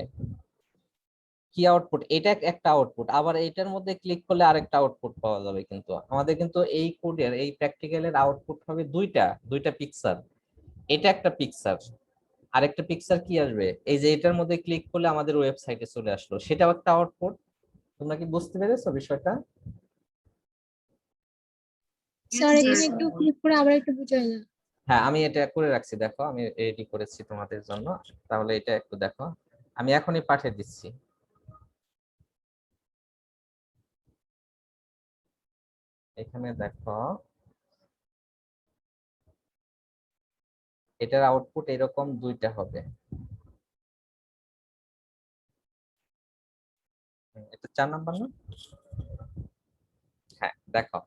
কি আউটপুট? এটা একটা আউটপুট, আবার এটার মধ্যে ক্লিক করলে আরেকটা আউটপুট পাওয়া যাবে। কিন্তু আমাদের কিন্তু এই কোডের এই প্র্যাকটিক্যালের আউটপুট হবে দুইটা দুইটা পিকচার। এটা একটা পিকচার, আরেকটা পিকচার কি আসবে, এই যে এটার মধ্যে ক্লিক করলে আমাদের ওয়েবসাইটে চলে আসলো, সেটাও একটা আউটপুট। তোমরা কি বুঝতে পেরেছো বিষয়টা? স্যার জি এখানে স্যার। একটু ক্লিক করে আবার একটু বুঝাই না। হ্যাঁ আমি এটা করে রাখছি, দেখো আমি রেডি করেছি তোমাদের জন্য। তাহলে এটা একটু দেখো, আমি এখনই পাঠিয়ে দিচ্ছি। এখানে দেখো এটার আউটপুট এরকম দুইটা হবে। এটা 4 নাম্বার না? হ্যাঁ দেখো,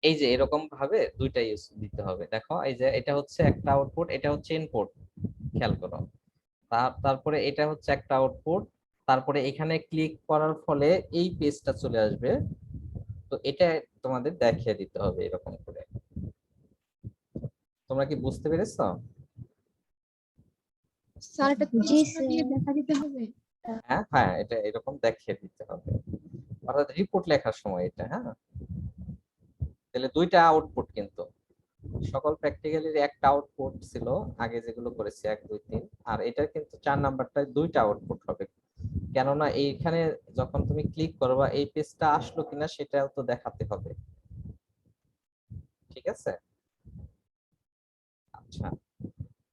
এই যে এরকম ভাবে দুইটা ইউজ দিতে হবে। দেখো এই যে এটা হচ্ছে একটা আউটপুট, এটা হচ্ছে ইনপুট, খেয়াল করো। তারপরে এটা হচ্ছে একটা আউটপুট, তারপরে এখানে ক্লিক করার ফলে এই পেজটা চলে আসবে। তো এটা তোমাদের দেখিয়ে দিতে হবে এরকম করে। তোমরা কি বুঝতে পেরেছো? স্যার এটা জি তীর দিয়ে স্যার। দেখা দিতে হবে। হ্যাঁ হ্যাঁ, এটা এরকম দেখিয়ে দিতে হবে, অর্থাৎ রিপোর্ট লেখার সময় এটা। হ্যাঁ, তাহলে দুইটা আউটপুট কিন্তু সকল প্র্যাকটিক্যালের একটা আউটপুট ছিল আগে যেগুলো করেছি 1 2 3, আর এটা কিন্তু 4 নাম্বারটায় দুইটা আউটপুট হবে। কেননা এইখানে যখন তুমি ক্লিক করবা এই পেজটা আসলো কিনা সেটাও তো দেখাতে হবে। ঠিক আছে? আচ্ছা,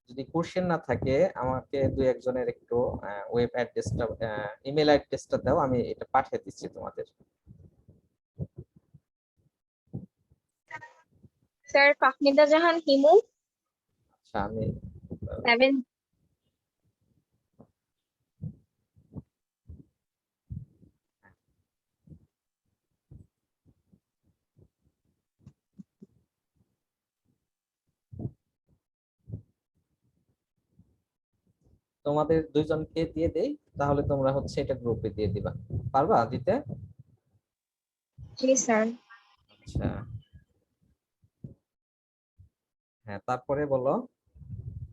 যদি কোশ্চেন না থাকে আমাকে দুই একজনের একটু ওয়েব অ্যাড্রেসটা, ইমেল অ্যাড্রেসটা দাও, আমি এটা পাঠিয়ে দিচ্ছি তোমাদের। স্যার ফাহমিদা জাহান হিমু আচ্ছা, আমি 7 তোমাদের দুইজনকে দিয়ে দেই, তাহলে তোমরা হচ্ছে এটা গ্রুপে দিয়ে দিবা। পারবা দিতে? জি স্যার। আচ্ছা, হ্যাঁ, তারপরে বলো।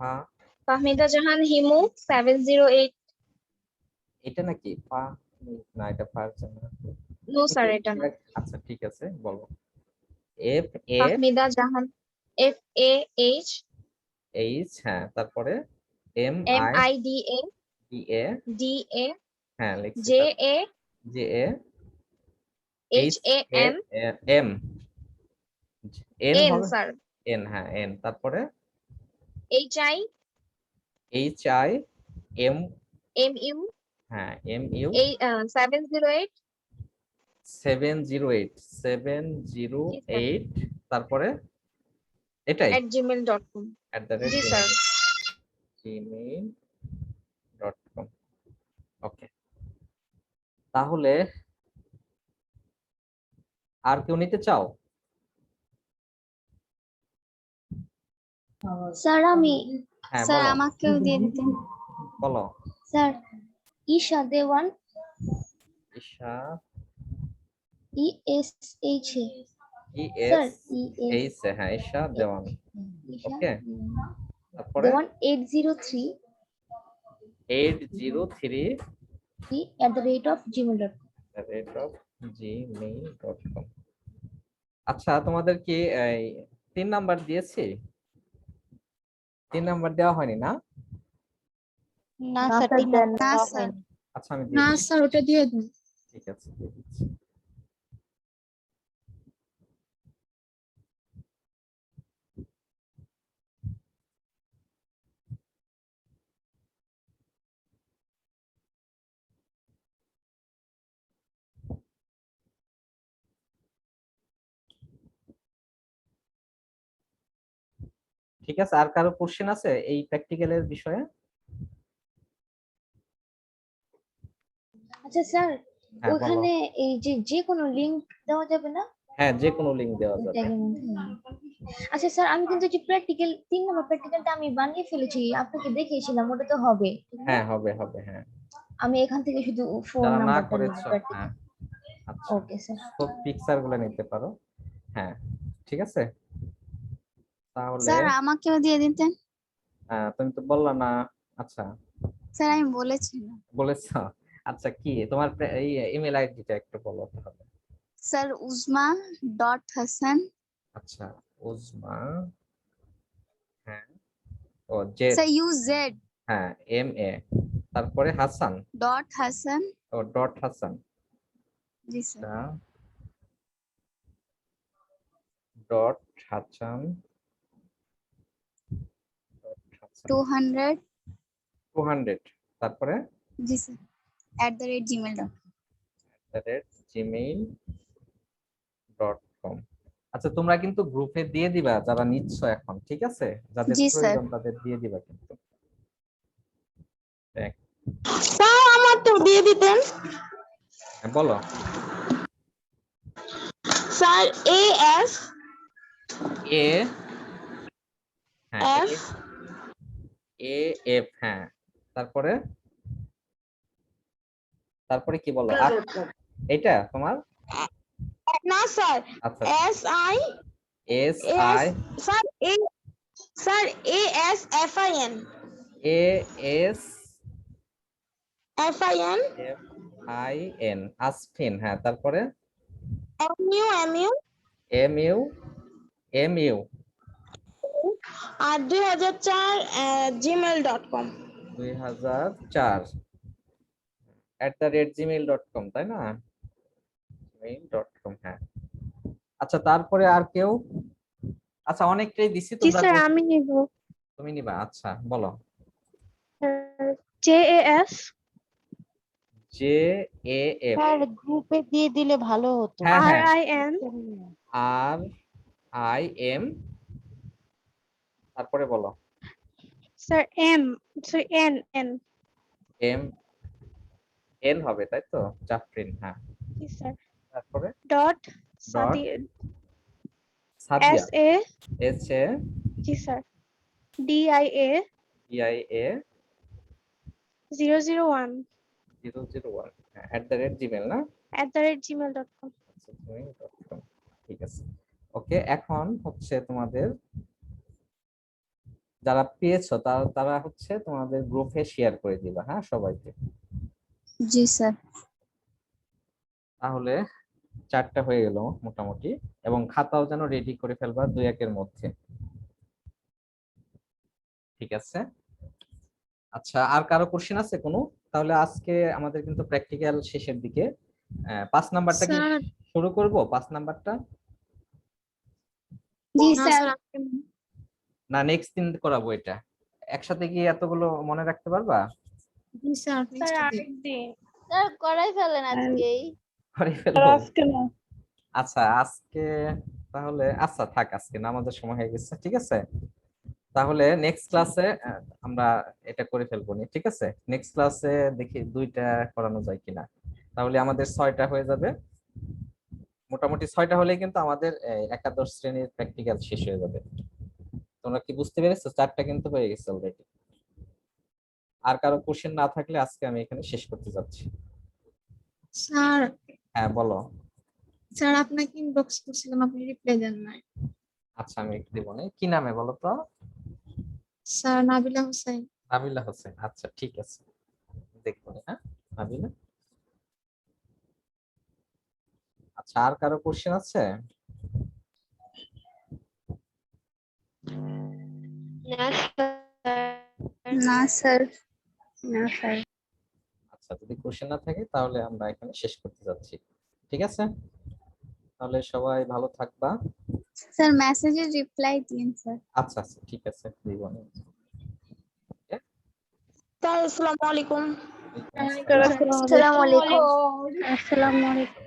হ্যাঁ, ফাহমিদা জাহান হিমু 708। এটা নাকি পা? না, এটা পারছে না। নো স্যার এটা না। আচ্ছা, ঠিক আছে, বলো। F A Fahmida Jahan FAH H, হ্যাঁ, তারপরে M I MIDA D A, DA হ্যাঁ লিখছি, JA J A H A HAM M, N N হবে, স্যার এন, হ্যাঁ এন, তারপরে HI H I M, MU হ্যাঁ এম ইউ 708 708 তারপরে এটাই @gmail.com। জি স্যার। @gmail.com। ওকে, তাহলে আর কেউ নিতে চাও? স্যার আমি, হ্যাঁ স্যার বলো, আমাকেও দিয়ে দিতেন। বলো। Sir Esha Dewan, Esha, ESHA, ES sir H, হ্যাঁ ঈশা দেওয়ান। ঈশা ওকে, তারপরে দেওয়ান 803 803 @gmail.com। gmail.com। আচ্ছা, তোমাদের কি এই 3 নাম্বার দিয়েছি? 3 নাম্বার দেওয়া হয়নি না? না স্যার, 3 নাম্বার না দেওয়া স্যার। হয়নি। আচ্ছা, আমি দিয়ে না দিচ্ছি। স্যার ওটা দিয়ে দিন। ঠিক আছে, দিয়ে দিচ্ছি। ঠিক আছে, আর কারো কোশ্চেন আছে এই প্র্যাকটিক্যালের বিষয়ে? আচ্ছা স্যার, হ্যাঁ বলো। ওখানে এই যে কোনো লিংক দেওয়া যাবে না? হ্যাঁ, যে কোনো লিংক দেওয়া ওই যাবে। ট্যাগের মধ্যে? আচ্ছা স্যার, আমি কিন্তু যে প্র্যাকটিক্যাল 3 নম্বর প্র্যাকটিক্যালটা আমি বানিয়ে ফেলেছি, আপনাকে দেখিয়েছিলাম, ওটা তো হবে ঠিক না? হ্যাঁ, হবে হবে, হ্যাঁ। আমি এখান থেকে শুধু ফোন যারা না নাম্বারটা নেব করেছো, প্র্যাকটিক্যাল। হ্যাঁ, আচ্ছা, ওকে স্যার। তো পিকচার গুলো নিতে পারো। হ্যাঁ, ঠিক আছে, তাহলে স্যার আমাকেও দিয়ে দিতেন। তুমি তো বললা না। আচ্ছা, স্যার আমি বলেছি। বলেছো। আচ্ছা, কি তোমার এই ইমেল আইডিটা একটু বলো তাহলে। স্যার uzma.hasan আচ্ছা, উজমা, হ্যাঁ, ও জেড, স্যার UZ হ্যাঁ এম এ, তারপরে হাসান, .hasan ও ডট হাসান, জি sir dot Hasan, dot Hasan 200 200, তারপরে জি স্যার @gmail.com। gmail.com। আচ্ছা, তোমরা কিন্তু গ্রুপে দিয়ে দিবা যারা নিচ্ছ এখন, ঠিক আছে? যাদের জি স্যার। প্রয়োজন তাদের দিয়ে দিবা কিন্তু। দেখ, স্যার আমার তো দিয়ে দিতেন। হ্যাঁ, বলো। স্যার AS এ, হ্যাঁ F এ এফ, হ্যাঁ, তারপরে তারপরে কি বলো আর? এটা তোমার? না স্যার, আচ্ছা, SI S I, sir sir ASFIN A S FIN F I N, Asfin, হ্যাঁ, তারপরে MU M U, M U R 2004 gmail.com। 2004 @gmail.com, তাই না? gmail.com, হ্যাঁ। আচ্ছা, তারপরে আর কেউ? আচ্ছা অনেকটাই দিছি, জি তোমরা স্যার আমি নিব তুমি নিবা। আচ্ছা বলো। JAS। JAF। স্যার গ্রুপে দিয়ে দিলে ভালো হতো। হ্যাঁ হ্যাঁ, RIN RIM, তারপরে বলো। স্যার N MN হবে তাই তো, জাফরিন। হ্যাঁ, জি স্যার তারপরে dot dot Sadia, SA SA জি স্যার DIA DIA 001 001 @gmail না? @gmail.com। আচ্ছা, gmail.com, ঠিক আছে। ওকে, এখন হচ্ছে তোমাদের যারা পেয়েছো তারা হচ্ছে তোমাদের গ্রুপে শেয়ার করে দিবা, হ্যাঁ সবাইকে। জি স্যার। তাহলে 4টা হয়ে গেল মোটামুটি, এবং খাতাও যেন রেডি করে ফেলবা 2-1 মধ্যে, ঠিক আছে? আচ্ছা, আর কারো কোশ্চেন আছে কোনো? তাহলে আজকে আমাদের কিন্তু প্র্যাকটিক্যাল শেষের দিকে। 5 নাম্বারটা কি স্যার শুরু করব? 5 নাম্বারটা জি না স্যার। স্যার না নেক্সট দিন করাবো? এটা একসাথে কি এতগুলো মনে রাখতে পারবা? জি স্যার স্যার নেক্সট ডে। আরেকদিন স্যার করাই ফেলেন আজকেই। করে ফেলবো? আচ্ছা আজকে তাহলে, আচ্ছা থাক, আজকে নামাজের সময় হয়ে গেছে, ঠিক আছে? তাহলে নেক্সট ক্লাসে আমরা এটা করে ফেলবো নি, ঠিক আছে? নেক্সট ক্লাসে দেখি 2টা করানো যায় কিনা। তাহলে আমাদের 6টা হয়ে যাবে। মোটামুটি 6টা হলেই কিন্তু আমাদের একাদশ শ্রেণীর প্র্যাকটিক্যাল শেষ হয়ে যাবে। তোমরা কি বুঝতে পেরেছো? 4টা কিন্তু হয়ে গেছে অলরেডি। আর কারো কোশ্চেন না থাকলে আজকে আমি এখানে শেষ করতে যাচ্ছি। স্যার হ্যাঁ বলো। স্যার আপনাকে ইনবক্স করছিলাম, আপনি রিপ্লাই দেন নাই। আচ্ছা আমি একটু দিব না। কি নামে বলো তো? স্যার নাবিলা হোসেন। নাবিলা হোসেন, আচ্ছা ঠিক আছে, দেখবো না। হ্যাঁ নাবিলা। আচ্ছা আর কারো কোশ্চেন আছে? না স্যার। না স্যার। না স্যার। আচ্ছা যদি কোশ্চেন না থাকে তাহলে আমরা এখানে শেষ করতে যাচ্ছি, ঠিক আছে? তাহলে সবাই ভালো থাকবা। স্যার মেসেজের রিপ্লাই দিন স্যার। আচ্ছা আচ্ছা ঠিক আছে, দিব না। স্যার আসসালামু আলাইকুম। ওয়ালাইকুম আসসালাম। আসসালামু আলাইকুম। আসসালামু আলাইকুম।